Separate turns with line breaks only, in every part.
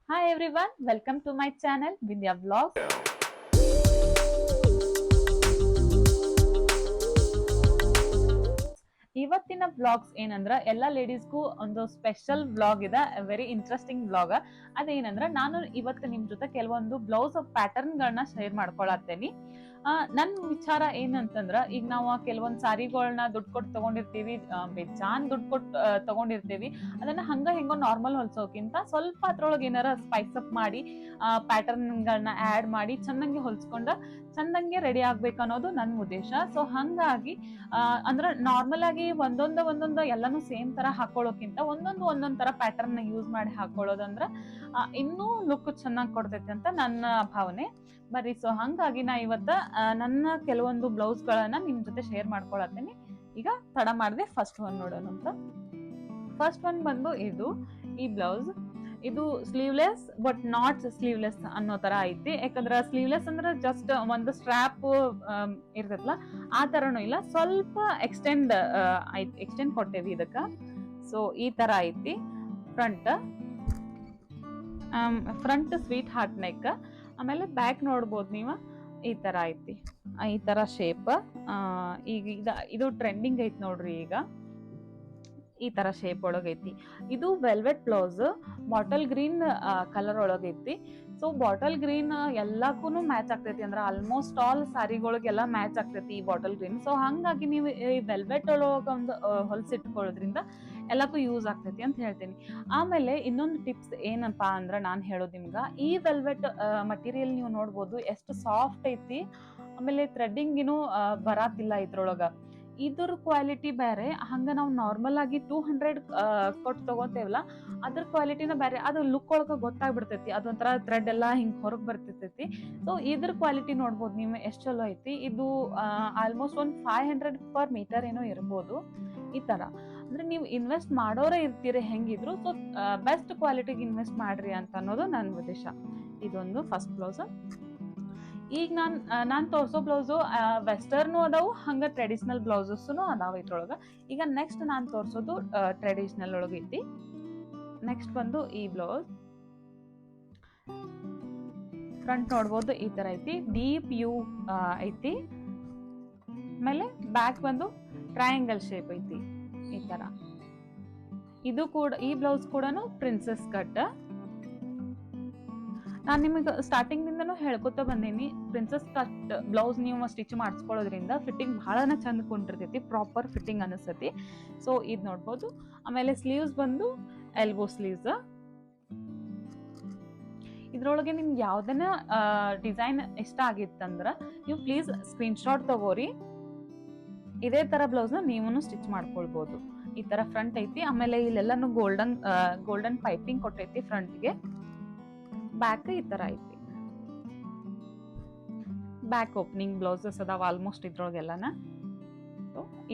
Hi everyone, welcome to my channel Vidya Vlogs. ಇವತ್ತಿನ vlogs ಏನಂದ್ರ ಎಲ್ಲಾ ಲೇಡೀಸ್ಗೂ ಒಂದು ಸ್ಪೆಷಲ್ ವ್ಲಾಗ್ ಇದೆ, ವೆರಿ ಇಂಟ್ರೆಸ್ಟಿಂಗ್ ವ್ಲಾಗ್. ಅದೇನಂದ್ರ ನಾನು ಇವತ್ತು ನಿಮ್ ಜೊತೆ ಕೆಲವೊಂದು ಬ್ಲೌಸ್ ಪ್ಯಾಟರ್ನ್ ಗಳನ್ನ ಶೇರ್ ಮಾಡ್ಕೊಳತ್ತೇನಿ. ನನ್ ವಿಚಾರ ಏನಂತಂದ್ರ, ಈಗ ನಾವು ಕೆಲವೊಂದ್ ಸಾರಿಗಳನ್ನ ದುಡ್ಡು ಕೊಟ್ಟು ತಗೊಂಡಿರ್ತೀವಿ, ಬೇಜಾನ್ ದುಡ್ಡು ಕೊಟ್ಟು ತಗೊಂಡಿರ್ತೀವಿ. ಅದನ್ನ ಹಂಗ ಹೆಂಗೋ ನಾರ್ಮಲ್ ಹೊಲ್ಸೋಕ್ಕಿಂತ ಸ್ವಲ್ಪ ಅದ್ರೊಳಗೆ ಏನಾರ ಸ್ಪೈಸ್ ಅಪ್ ಮಾಡಿ ಪ್ಯಾಟರ್ನ್ ಗಳನ್ನ ಆಡ್ ಮಾಡಿ ಚೆನ್ನಾಗಿ ಹೊಲ್ಸ್ಕೊಂಡ ಚಂದಂಗೆ ರೆಡಿ ಆಗ್ಬೇಕು ಅನ್ನೋದು ನನ್ನ ಉದ್ದೇಶ. ಸೊ ಹಂಗಾಗಿ ಅಂದ್ರೆ ನಾರ್ಮಲ್ ಆಗಿ ಒಂದೊಂದು ಎಲ್ಲಾನು ಸೇಮ್ ತರ ಹಾಕೊಳ್ಳೋಕ್ಕಿಂತ ಒಂದೊಂದ್ ತರ ಪ್ಯಾಟರ್ನ್ ಯೂಸ್ ಮಾಡಿ ಹಾಕೊಳ್ಳೋದಂದ್ರ ಇನ್ನೂ ಲುಕ್ ಚೆನ್ನಾಗಿ ಕೊಡ್ತೈತೆ ಅಂತ ನನ್ನ ಭಾವನೆ. ಬರ್ರಿ, ಸೊ ಹಂಗಾಗಿ ನಾ ಇವತ್ತ ನನ್ನ ಕೆಲವೊಂದು ಬ್ಲೌಸ್ ಗಳನ್ನ ನಿಮ್ ಜೊತೆ ಶೇರ್ ಮಾಡ್ಕೊಳತ್ತೀನಿ. ಈಗ ತಡ ಮಾಡದೆ ಫಸ್ಟ್ ಒನ್ ನೋಡೋಣ ಅಂತ. ಫಸ್ಟ್ ಒನ್ ಬಂದು ಈ ಬ್ಲೌಸ್ ಇದು ಸ್ಲೀವ್ಲೆಸ್ ಬಟ್ ನಾಟ್ ಸ್ಲೀವ್ಲೆಸ್ ಅನ್ನೋ ತರ ಐತಿ. ಯಾಕಂದ್ರ ಸ್ಲೀವ್ಲೆಸ್ ಅಂದ್ರೆ ಜಸ್ಟ್ ಒಂದು ಸ್ಟ್ರಾಪ್ ಇರ್ತೈತಲ್ಲ, ಆ ತರನು ಇಲ್ಲ, ಸ್ವಲ್ಪ ಎಕ್ಸ್ಟೆಂಡ್ ಐತಿ, ಎಕ್ಸ್ಟೆಂಡ್ ಕೊಟ್ಟೇವಿ ಇದಕ್ಕ. ಸೊ ಈ ತರ ಐತಿ ಫ್ರಂಟ್ ಸ್ವೀಟ್ ಹಾರ್ಟ್ ನೆಕ್. ಆಮೇಲೆ ಬ್ಯಾಕ್ ನೋಡ್ಬೋದು ನೀವು, ಈ ತರ ಐತಿ, ಈ ತರ ಶೇಪ್. ಈಗ ಇದು ಟ್ರೆಂಡಿಂಗ್ ಐತಿ ನೋಡ್ರಿ. ಈಗ ಈ ತರ ಶೇಪ್ ಒಳಗೈತಿ. ಇದು velvet blouse, bottle green colour ಒಳಗೈತಿ. ಸೊ ಬಾಟಲ್ ಗ್ರೀನ್ ಎಲ್ಲಕ್ಕೂ ಮ್ಯಾಚ್ ಆಗ್ತೈತಿ, ಅಂದ್ರೆ ಆಲ್ಮೋಸ್ಟ್ ಆಲ್ ಸಾರಿಗಳಿಗೆಲ್ಲ ಮ್ಯಾಚ್ ಆಗ್ತೈತಿ ಈ ಬಾಟಲ್ ಗ್ರೀನ್. ಸೊ ಹಂಗಾಗಿ ನೀವು ಈ ವೆಲ್ವೆಟ್ ಒಳಗ ಒಂದು ಹೊಲ್ಸಿಟ್ಕೊಳ್ಳೋದ್ರಿಂದ ಎಲ್ಲಕ್ಕೂ ಯೂಸ್ ಆಗ್ತೈತಿ ಅಂತ ಹೇಳ್ತೀನಿ. ಆಮೇಲೆ ಇನ್ನೊಂದು ಟಿಪ್ಸ್ ಏನಪ್ಪಾ ಅಂದ್ರ ನಾನ್ ಹೇಳೋದು ನಿಮ್ಗ, ಈ ವೆಲ್ವೆಟ್ ಮಟೀರಿಯಲ್ ನೀವು ನೋಡ್ಬೋದು ಎಷ್ಟು ಸಾಫ್ಟ್ ಐತಿ. ಆಮೇಲೆ ಥ್ರೆಡ್ಡಿಂಗ್ ಬರಾತಿಲ್ಲ ಇದ್ರೊಳಗ. ಇದ್ರ ಕ್ವಾಲಿಟಿ ಬೇರೆ. ಹಂಗ ನಾವು ನಾರ್ಮಲ್ ಆಗಿ 200 ಕೊಟ್ಟು ತಗೋತೇವಲ್ಲ, ಅದ್ರ ಕ್ವಾಲಿಟಿನ ಬೇರೆ. ಅದು ಲುಕ್ ಒಳಗ ಗೊತ್ತಾಗ್ಬಿಡ್ತೈತಿ, ಅದೊಂಥರ ಥ್ರೆಡ್ ಎಲ್ಲ ಹಿಂಗ್ ಹೊರಗ್ ಬರ್ತಿರ್ತೈತಿ. ಸೊ ಇದ್ರ ಕ್ವಾಲಿಟಿ ನೋಡ್ಬೋದು ನೀವು ಎಷ್ಟು ಚಲೋ ಐತಿ. ಇದು ಆಲ್ಮೋಸ್ಟ್ ಒಂದು 500 ಪರ್ ಮೀಟರ್ ಏನೋ ಇರ್ಬೋದು. ಈ ತರ ಅಂದ್ರೆ ನೀವು ಇನ್ವೆಸ್ಟ್ ಮಾಡೋರೇ ಇರ್ತೀರಿ ಹೆಂಗಿದ್ರು. ಸೊ ಬೆಸ್ಟ್ ಕ್ವಾಲಿಟಿಗೆ ಇನ್ವೆಸ್ಟ್ ಮಾಡ್ರಿ ಅಂತ ಅನ್ನೋದು ನನ್ನ ಉದ್ದೇಶ. ಇದೊಂದು ಫಸ್ಟ್ ಬ್ಲೌಸ್. ಈಗ ನಾನ್ ತೋರ್ಸೋ ಬ್ಲೌಸು ವೆಸ್ಟರ್ನು ಅದಾವು, ಹಂಗ ಟ್ರೆಡಿಷನಲ್ ಬ್ಲೌಸಸ್ನು ಅದಾವ ಇದ್ರೊಳಗ. ಈಗ ನೆಕ್ಸ್ಟ್ ನಾನ್ ತೋರ್ಸೋದು ಟ್ರೆಡಿಷನಲ್ ಒಳಗೈತಿ. ನೆಕ್ಸ್ಟ್ ಬಂದು ಈ ಬ್ಲೌಸ್ ಫ್ರಂಟ್ ನೋಡ್ಬೋದು, ಈ ತರ ಐತಿ, ಡೀಪ್ ಯು ಐತಿ. ಆಮೇಲೆ ಬ್ಯಾಕ್ ಬಂದು ಟ್ರಯಾಂಗಲ್ ಶೇಪ್ ಐತಿ, ಈ ತರ. ಇದು ಕೂಡ, ಈ ಬ್ಲೌಸ್ ಕೂಡ ಪ್ರಿನ್ಸೆಸ್ ಕಟ್. ನಾನು ನಿಮಗೆ ಸ್ಟಾರ್ಟಿಂಗ್ ನಿಂದನೂ ಹೇಳ್ಕೊತ ಬಂದೀನಿ, ಪ್ರಿನ್ಸೆಸ್ ಕಟ್ ಬ್ಲೌಸ್ ನೀವು ಸ್ಟಿಚ್ ಮಾಡಿಸ್ಕೊಳ್ಳೋದ್ರಿಂದ ಫಿಟ್ಟಿಂಗ್ ಬಹಳನ ಚಂದ ಕುಂಟಿರ್ತೈತಿ, ಪ್ರಾಪರ್ ಫಿಟ್ಟಿಂಗ್ ಅನಿಸ್ತೈತಿ. ಸೊ ಇದು ನೋಡ್ಬೋದು. ಆಮೇಲೆ ಸ್ಲೀವ್ಸ್ ಬಂದು ಎಲ್ಬೋ ಸ್ಲೀವ್ಸ್. ಇದ್ರೊಳಗೆ ನಿಮ್ಗೆ ಯಾವ್ದನ್ನ ಡಿಸೈನ್ ಇಷ್ಟ ಆಗಿತ್ತಂದ್ರ ನೀವು ಪ್ಲೀಸ್ ಸ್ಕ್ರೀನ್ ಶಾಟ್ ತಗೋರಿ. ಇದೇ ತರ ಬ್ಲೌಸ್ ನ ನೀವು ಸ್ಟಿಚ್ ಮಾಡ್ಕೊಳ್ಬಹುದು. ಈ ತರ ಫ್ರಂಟ್ ಐತಿ. ಆಮೇಲೆ ಇಲ್ಲೆಲ್ಲಾನು ಗೋಲ್ಡನ್ ಪೈಪಿಂಗ್ ಕೊಟ್ಟೈತಿ ಫ್ರಂಟ್ಗೆ. ಬ್ಯಾಕ್ ಈ ತರ ಐತಿ. ಬ್ಯಾಕ್ ಓಪನಿಂಗ್ ಬ್ಲೌಸಸ್ ಅದಾವ ಆಲ್ಮೋಸ್ಟ್ ಇದ್ರೊಳಗೆಲ್ಲನ.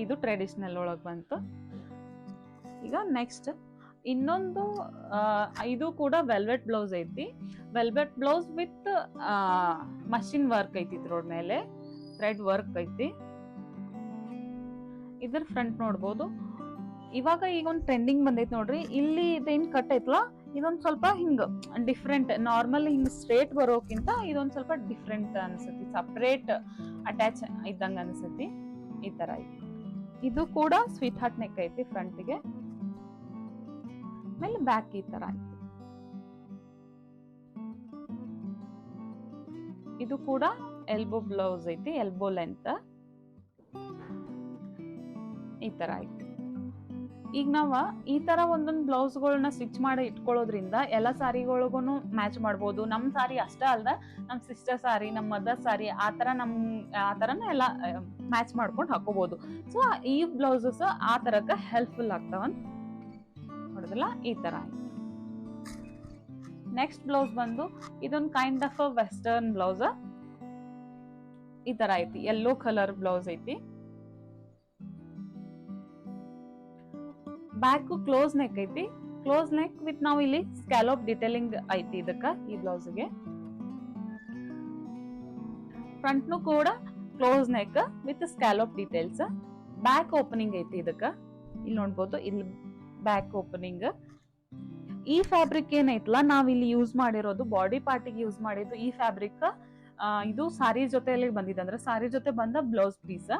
ಇದು ಟ್ರೆಡಿಷನಲ್ ಒಳಗ್ ಬಂತು. ಈಗ ನೆಕ್ಸ್ಟ್ ಇನ್ನೊಂದು, ಇದು ಕೂಡ ವೆಲ್ವೆಟ್ ಬ್ಲೌಸ್ ಐತಿ. Velvet blouse with machine work ಐತಿ, ಇದ್ರೋಡ್ ಮೇಲೆ ಥ್ರೆಡ್ ವರ್ಕ್ ಐತಿ. ಇದ್ರ ಫ್ರಂಟ್ ನೋಡ್ಬೋದು. ಇವಾಗ ಈಗ ಒಂದು ಟ್ರೆಂಡಿಂಗ್ ಬಂದೈತಿ ನೋಡ್ರಿ, ಇಲ್ಲಿ ಇದೇನ್ ಕಟ್ ಐತ್ಲಾ, ಇದೊಂದ್ ಸ್ವಲ್ಪ ಹಿಂಗ ಡಿಫ್ರೆಂಟ್. ನಾರ್ಮಲ್ ಹಿಂಗ್ ಸ್ಟ್ರೇಟ್ ಬರೋಕ್ಕಿಂತ ಇದೊಂದ್ ಸ್ವಲ್ಪ ಡಿಫ್ರೆಂಟ್ ಅನ್ಸತಿ, ಸಪ್ರೇಟ್ ಅಟ್ಯಾಚ್ ಇದ್ದಂಗ ಅನ್ಸತಿ. ಈ ತರ ಐತಿ. ಇದು ಕೂಡ ಸ್ವೀಟ್ ಹಾರ್ಟ್ ನೆಕ್ ಐತಿ ಫ್ರಂಟ್ಗೆ. ಆಮೇಲೆ ಬ್ಯಾಕ್ ಈ ತರ ಐತಿ. ಇದು ಕೂಡ ಎಲ್ಬೋ ಬ್ಲೌಸ್ ಐತಿ, ಎಲ್ಬೋ ಲೆಂತ್. ಈ ತರ ಐತಿ. ಈಗ ನಾವ ಈ ತರ ಒಂದೊಂದ್ ಬ್ಲೌಸ್ಗಳನ್ನ ಸ್ಟಿಚ್ ಮಾಡಿ ಇಟ್ಕೊಳ್ಳೋದ್ರಿಂದ ಎಲ್ಲ ಸಾರಿಗಳಿಗೂ ಮ್ಯಾಚ್ ಮಾಡ್ಬೋದು. ನಮ್ ಸಾರಿ ಅಷ್ಟೇ ಅಲ್ದ, ನಮ್ ಸಿಸ್ಟರ್ ಸಾರಿ, ನಮ್ ಮದರ್ ಸಾರಿ, ಆ ತರನ ಎಲ್ಲ ಮ್ಯಾಚ್ ಮಾಡ್ಕೊಂಡು ಹಾಕೋಬಹುದು. ಸೊ ಈ ಬ್ಲೌಸಸ್ ಆ ತರಕ್ಕ ಹೆಲ್ಪ್ಫುಲ್ ಆಗ್ತಾವಂತ ನೋಡಿದ್ರಲ್ಲ, ಈ ತರ ಐತಿ. ನೆಕ್ಸ್ಟ್ ಬ್ಲೌಸ್ ಬಂದು ಇದೊಂದು ಕೈಂಡ್ ಆಫ್ ವೆಸ್ಟರ್ನ್ ಬ್ಲೌಸ್. ಈ ತರ ಐತಿ, ಯೆಲ್ಲೋ ಕಲರ್ ಬ್ಲೌಸ್ ಐತಿ. ಬ್ಯಾಕ್ ಕ್ಲೋಸ್ ನೆಕ್ ಐತಿ. ಕ್ಲೋಸ್ ನೆಕ್ ವಿತ್ ನಾವು ಇಲ್ಲಿ ಸ್ಕ್ಯಾಲೋಪ್ ಡಿಟೇಲಿಂಗ್ ಐತಿ ಇದಕ್ಕ, ಈ ಬ್ಲೌಸ್ಗೆ. ಫ್ರಂಟ್ನು ಕೂಡ close neck with scallop details. Back opening ಐತಿ ಇದಕ್ಕ, ಇಲ್ಲಿ ನೋಡ್ಬೋದು, ಇಲ್ಲಿ ಬ್ಯಾಕ್ ಓಪನಿಂಗ್. ಈ ಫ್ಯಾಬ್ರಿಕ್ ಏನೈತಲ್ಲ ನಾವ್ ಇಲ್ಲಿ ಯೂಸ್ ಮಾಡಿರೋದು ಬಾಡಿ ಪಾರ್ಟಿಗೆ ಯೂಸ್ ಮಾಡಿದ್ದು ಈ ಫ್ಯಾಬ್ರಿಕ್ ಇದು ಸಾರಿ ಜೊತೆಯಲ್ಲಿ ಬಂದಿದೆ, ಅಂದ್ರೆ ಸಾರಿ ಜೊತೆ ಬಂದ ಬ್ಲೌಸ್ ಪೀಸ್.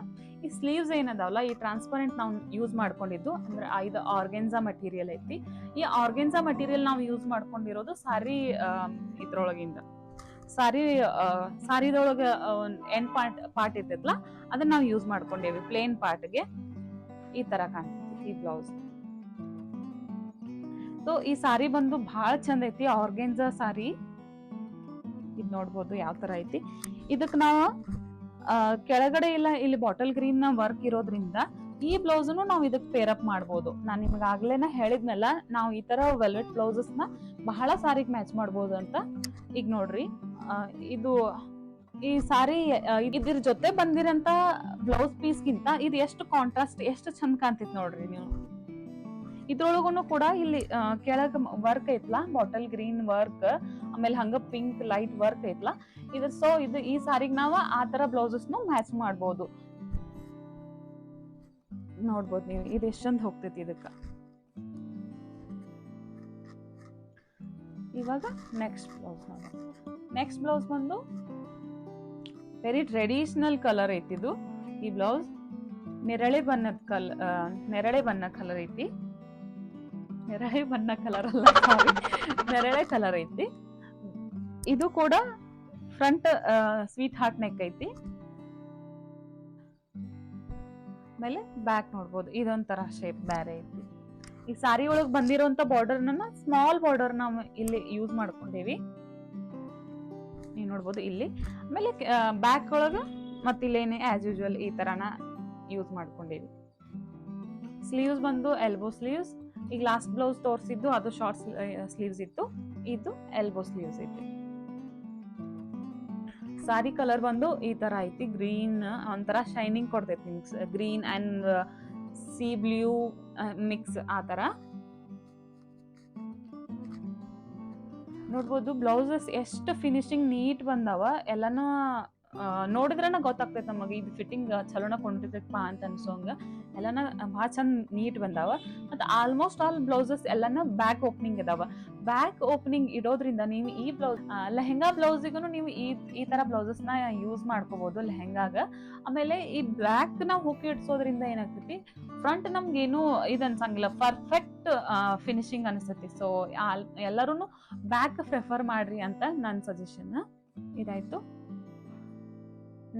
ಈ ಸ್ಲೀವ್ಸ್ ಏನದಾವಲ್ಲ ಈ ಟ್ರಾನ್ಸ್ಪರೆಂಟ್ ನಾವು ಯೂಸ್ ಮಾಡ್ಕೊಂಡಿದ್ದು, ಅಂದ್ರೆ ಇದು ಆರ್ಗೆನ್ಸಾ ಮಟೀರಿಯಲ್ ಐತಿ. ಈ ಆರ್ಗೆನ್ಸಾ ಮಟೀರಿಯಲ್ ನಾವು ಯೂಸ್ ಮಾಡ್ಕೊಂಡಿರೋದು ಸಾರಿ ಇದ್ರೊಳಗಿಂದ ಸಾರಿದೊಳಗ ಎಂಡ್ ಪಾರ್ಟ್ ಇರ್ತೈತಲ್ಲ ಅದನ್ನ ನಾವು ಯೂಸ್ ಮಾಡ್ಕೊಂಡೇವಿ ಪ್ಲೇನ್ ಪಾರ್ಟ್ಗೆ. ಈ ತರ ಕಾಣ್ತೈತಿ ಈ ಬ್ಲೌಸ್. ಸೊ ಈ ಸಾರಿ ಬಂದು ಬಹಳ ಚಂದ ಐತಿ, ಆರ್ಗೆನ್ಸಾ ಸಾರಿ. ಇದ್ ನೋಡ್ಬೋದು ಯಾವ ತರ ಐತಿ. ಇದಕ್ ನಾವು ಕೆಳಗಡೆ ಇಲ್ಲ ಇಲ್ಲಿ ಬಾಟಲ್ ಗ್ರೀನ್ ವರ್ಕ್ ಇರೋದ್ರಿಂದ ಈ ಬ್ಲೌಸ್ ನಾವು ಇದಕ್ ಪೇರ್ ಅಪ್ ಮಾಡ್ಬೋದು. ನಾನ್ ನಿಮ್ಗೆ ಆಗ್ಲೇನ ಹೇಳಿದ್ನಲ್ಲ ನಾವು ಈ ತರ ವೆಲ್ವೆಟ್ ಬ್ಲೌಸಸ್ ನ ಬಹಳ ಸಾರಿಗೆ ಮ್ಯಾಚ್ ಮಾಡ್ಬೋದು ಅಂತ. ಈಗ ನೋಡ್ರಿ ಇದು ಈ ಸಾರಿ ಇದ್ರ ಜೊತೆ ಬಂದಿರಂತ ಬ್ಲೌಸ್ ಪೀಸ್ ಗಿಂತ ಇದು ಎಷ್ಟು ಕಾಂಟ್ರಾಸ್ಟ್ ಎಷ್ಟು ಚಂದ ಕಾಣ್ತಿತ್ ನೋಡ್ರಿ ನೀವು. ಇದ್ರೊಳಗೂನು ಕೂಡ ಇಲ್ಲಿ ಕೆಳಗ ವರ್ಕ್ ಐತ್ಲಾ ಬಾಟಲ್ ಗ್ರೀನ್ ವರ್ಕ್, ಆಮೇಲೆ ಹಂಗ ಪಿಂಕ್ ಲೈಟ್ ವರ್ಕ್ ಐತ್ಲಾ ಇದ್ರ. ಸೊ ಇದು ಈ ಸಾರಿಗೆ ನಾವ ಆ ತರ ಬ್ಲೌಸಸ್ ಮ್ಯಾಚ್ ಮಾಡ್ಬೋದು. ನೋಡ್ಬೋದು ನೀವು ಇದು ಎಷ್ಟ್ ಚಂದ ಹೋಗ್ತೈತಿ ಇದಕ್ಕ. ಇವಾಗ ನೆಕ್ಸ್ಟ್ ಬ್ಲೌಸ್ ನೋಡೋಣ. ನೆಕ್ಸ್ಟ್ ಬ್ಲೌಸ್ ಬಂದು ವೆರಿ ಟ್ರೆಡಿಷನಲ್ ಕಲರ್ ಐತಿ ಇದು. ಈ ಬ್ಲೌಸ್ ನೇರಳೆ ಬಣ್ಣ ಕಲರ್ ಐತಿ. ನೇರಳೆ ಬಣ್ಣ ಕಲರ್ ಅಲ್ಲ, ಸಾರಿ, ನೇರಳೆ ಕಲರ್ ಐತಿ. ಇದು ಕೂಡ ಫ್ರಂಟ್ ಸ್ವೀಟ್ ಹಾರ್ಟ್ ನೆಕ್ ಐತಿ. ಆಮೇಲೆ ಬ್ಯಾಕ್ ನೋಡ್ಬೋದು ಇದೊಂಥರ ಶೇಪ್ ಬೇರೆ ಐತಿ. ಈ ಸಾರಿ ಒಳಗ್ ಬಂದಿರೋಂತ ಬಾರ್ಡರ್ ಸ್ಮಾಲ್ ಬಾರ್ಡರ್ ನಾವು ಇಲ್ಲಿ ಯೂಸ್ ಮಾಡ್ಕೊಂಡೇವಿ, ನೀವು ನೋಡ್ಬೋದು ಇಲ್ಲಿ. ಆಮೇಲೆ ಬ್ಯಾಕ್ ಒಳಗ ಮತ್ತೆ ಇಲ್ಲೇನೆ ಆಸ್ ಯೂಶುವಲ್ ಈ ತರನ ಯೂಸ್ ಮಾಡ್ಕೊಂಡೇವಿ. ಸ್ಲೀವ್ಸ್ ಬಂದು ಎಲ್ಬೋ ಸ್ಲೀವ್ಸ್. ಈಗ ಲಾಸ್ಟ್ ಬ್ಲೌಸ್ ತೋರಿಸಿದ್ದು ಅದು ಶಾರ್ಟ್ ಸ್ಲೀವ್ಸ್ ಇತ್ತು, ಇದು ಎಲ್ಬೋ ಸ್ಲೀವ್ಸ್ ಐತಿ. ಸಾರಿ ಕಲರ್ ಬಂದು ಈ ತರ ಐತಿ, ಗ್ರೀನ್ ಒಂಥರ ಶೈನಿಂಗ್ ಕೊಡ್ತೈತಿ, green and C blue mix ಆ ತರ ನೋಡ್ಬೋದು. ಬ್ಲೌಸಸ್ ಎಷ್ಟು ಫಿನಿಶಿಂಗ್ ನೀಟ್ ಬಂದಾವ, ಎಲ್ಲಾನು ನೋಡಿದ್ರನ ಗೊತ್ತಾಗ್ತೈತೆ ನಮಗೆ ಇದು ಫಿಟ್ಟಿಂಗ್ ಚಲೋನ ಕೊಂಡಿರ್ತೈತಪ್ಪ ಅಂತ ಅನ್ಸೋಂಗ. ಎಲ್ಲಾನ ಭಾಳ ಚಂದ ನೀಟ್ ಬಂದಾವ. ಮತ್ತೆ ಆಲ್ಮೋಸ್ಟ್ ಆಲ್ ಬ್ಲೌಸಸ್ ಎಲ್ಲಾನ ಬ್ಯಾಕ್ ಓಪನಿಂಗ್ ಇದಾವ. ಬ್ಯಾಕ್ ಓಪನಿಂಗ್ ಇಡೋದ್ರಿಂದ ನೀವು ಈ ಬ್ಲೌಸ್ ಲೆಹೆಂಗಾ ಬ್ಲೌಸಿಗೂ ನೀವು ಈ ತರ ಬ್ಲೌಸಸ್ ನ ಯೂಸ್ ಮಾಡ್ಕೋಬಹುದು ಲೆಹೆಂಗಾಗ. ಆಮೇಲೆ ಈ ಬ್ಯಾಕ್ ನಾವು ಹುಕ್ ಇಡ್ಸೋದ್ರಿಂದ ಏನಾಗ್ತೈತಿ, ಫ್ರಂಟ್ ನಮ್ಗೇನು ಇದು ಅನ್ಸಂಗಿಲ್ಲ, ಪರ್ಫೆಕ್ಟ್ ಫಿನಿಶಿಂಗ್ ಅನಿಸ್ತೈತಿ. ಸೊ ಎಲ್ಲರೂ ಬ್ಯಾಕ್ ಪ್ರಿಫರ್ ಮಾಡ್ರಿ ಅಂತ ನನ್ನ ಸಜೆಷನ್. ಇದಾಯ್ತು.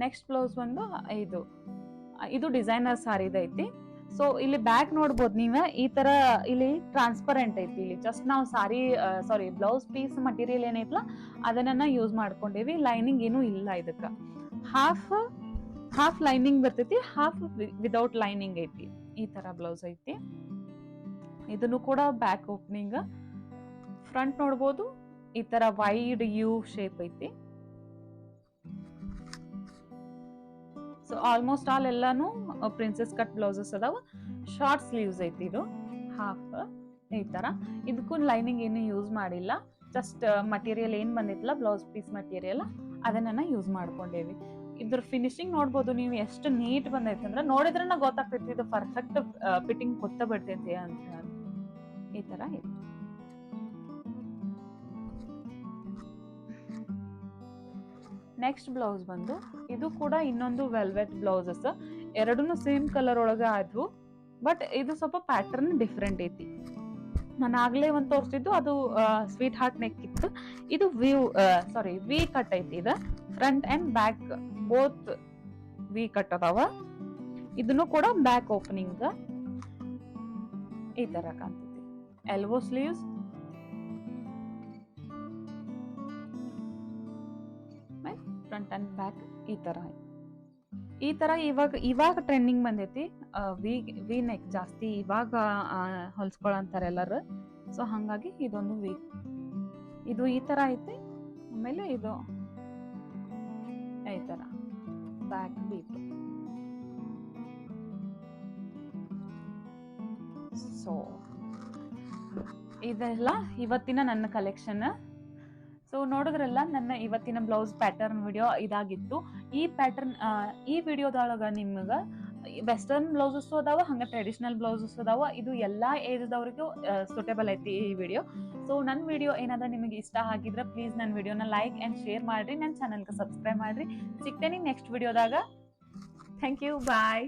ನೆಕ್ಸ್ಟ್ ಬ್ಲೌಸ್ ಬಂದು ಇದು ಡಿಸೈನರ್ ಸಾರಿದೈತಿ. ಸೊ ಇಲ್ಲಿ ಬ್ಯಾಕ್ ನೋಡ್ಬೋದು ನೀವ, ಈ ತರ ಇಲ್ಲಿ ಟ್ರಾನ್ಸ್ಪರೆಂಟ್ ಐತಿ. ಇಲ್ಲಿ ಜಸ್ಟ್ ನಾವು ಬ್ಲೌಸ್ ಪೀಸ್ ಮಟೀರಿಯಲ್ ಏನೈತಲ್ಲ ಅದನ್ನ ಯೂಸ್ ಮಾಡ್ಕೊಂಡೇವಿ. ಲೈನಿಂಗ್ ಏನು ಇಲ್ಲ ಇದಕ್ಕ. ಹಾಫ್ ಲೈನಿಂಗ್ ಬರ್ತೈತಿ, ಹಾಫ್ ವಿದೌಟ್ ಲೈನಿಂಗ್ ಐತಿ. ಈ ತರ ಬ್ಲೌಸ್ ಐತಿ. ಇದನ್ನು ಕೂಡ ಬ್ಯಾಕ್ ಓಪನಿಂಗ್. ಫ್ರಂಟ್ ನೋಡ್ಬೋದು ಈ ತರ ವೈಡ್ ಯು ಶೇಪ್ ಐತಿ. ಸೊ ಆಲ್ಮೋಸ್ಟ್ ಆಲ್ ಎಲ್ಲಾನು ಪ್ರಿನ್ಸೆಸ್ ಕಟ್ ಬ್ಲೌಸಸ್ ಅದಾವ. ಶಾರ್ಟ್ ಸ್ಲೀವ್ಸ್ ಐತಿ, ಇದು ಹಾಫ್ ಈ ತರ. ಇದಕ್ಕೂ ಲೈನಿಂಗ್ ಏನು ಯೂಸ್ ಮಾಡಿಲ್ಲ, ಜಸ್ಟ್ ಮಟೀರಿಯಲ್ ಏನ್ ಬಂದಿತ್ತಲ್ಲ ಬ್ಲೌಸ್ ಪೀಸ್ ಮಟೀರಿಯಲ್ ಅದನ್ನ ಯೂಸ್ ಮಾಡ್ಕೊಂಡೇವಿ. ಇದ್ರ ಫಿನಿಶಿಂಗ್ ನೋಡ್ಬೋದು ನೀವು ಎಷ್ಟು ನೀಟ್ ಬಂದೈತಿ ಅಂದ್ರೆ ನೋಡಿದ್ರನ ಗೊತ್ತಾಗ್ತೈತಿ ಇದು ಪರ್ಫೆಕ್ಟ್ ಫಿಟ್ಟಿಂಗ್ ಕೊತ್ತ ಬಿಡ್ತೈತಿ ಅಂತ. ಈ ತರ ಐತಿ. ನೆಕ್ಸ್ಟ್ ಬ್ಲೌಸ್ ಬಂದು ಇದು ಕೂಡ ಇನ್ನೊಂದು ವೆಲ್ವೆಟ್ ಬ್ಲೌಸಸ್. ಎರಡೂ ಸೇಮ್ ಕಲರ್ ಒಳಗ ಆದ್ವು, ಬಟ್ ಇದು ಸ್ವಲ್ಪ ಪ್ಯಾಟರ್ನ್ ಡಿಫ್ರೆಂಟ್ ಐತಿ. ನಾನು ಆಗ್ಲೇ ಒಂದ್ ತೋರಿಸಿದ್ದು ಅದು ಸ್ವೀಟ್ ಹಾರ್ಟ್ ನೆಕ್ ಇತ್ತು. ಇದು ವಿ ಕಟ್ ಐತಿ. ಇದು front and back both V cut ಅದಾವ. ಇದನ್ನು ಕೂಡ ಬ್ಯಾಕ್ ಓಪನಿಂಗ್ ಈ ತರ ಕಾಣ್ತೈತಿ. Elbow sleeves, front and back ಈ ತರ ಇವಾಗ ಟ್ರೆಂಡಿಂಗ್ ಬಂದೈತಿ. ವಿ ನೆಕ್ ಜಾಸ್ತಿ ಇವಾಗ ಹೊಲ್ಸ್ಕೊಳಂತಾರೆ ಎಲ್ಲರೂ. ಸೊ ಹಂಗಾಗಿ ಇದೊಂದು ಇದು ಈ ತರ ಐತಿ. ಆಮೇಲೆ ಇದು ಈ ತರ ಬ್ಯಾಕ್ ಡೀಪ್. ಸೊ ಇದೆಲ್ಲ ಇವತ್ತಿನ ನನ್ನ ಕಲೆಕ್ಷನ್. ಸೊ ನೋಡಿದ್ರಲ್ಲ ನನ್ನ ಇವತ್ತಿನ ಬ್ಲೌಸ್ ಪ್ಯಾಟರ್ನ್ ವಿಡಿಯೋ ಇದಾಗಿತ್ತು. ಈ ವಿಡಿಯೋದೊಳಗ ನಿಮ್ಗ ವೆಸ್ಟರ್ನ್ ಬ್ಲೌಸಸ್ ಅದಾವ, ಹಂಗೆ ಟ್ರೆಡಿಷನಲ್ ಬ್ಲೌಸಸ್ ಅದಾವ. ಇದು ಎಲ್ಲಾ ಏಜ್ದವ್ರಿಗೂ ಸೂಟೇಬಲ್ ಐತಿ ಈ ವಿಡಿಯೋ. ಸೊ ನನ್ನ ವಿಡಿಯೋ ಏನಾದ್ರೂ ನಿಮಗೆ ಇಷ್ಟ ಆಗಿದ್ರೆ ಪ್ಲೀಸ್ ನನ್ನ ವಿಡಿಯೋನ ಲೈಕ್ ಆ್ಯಂಡ್ ಶೇರ್ ಮಾಡಿರಿ, ನನ್ನ ಚಾನಲ್ಗೆ ಸಬ್ಸ್ಕ್ರೈಬ್ ಮಾಡಿರಿ. ಸಿಗ್ತೇನೆ ನೆಕ್ಸ್ಟ್ ವಿಡಿಯೋದಾಗ. Thank you, bye.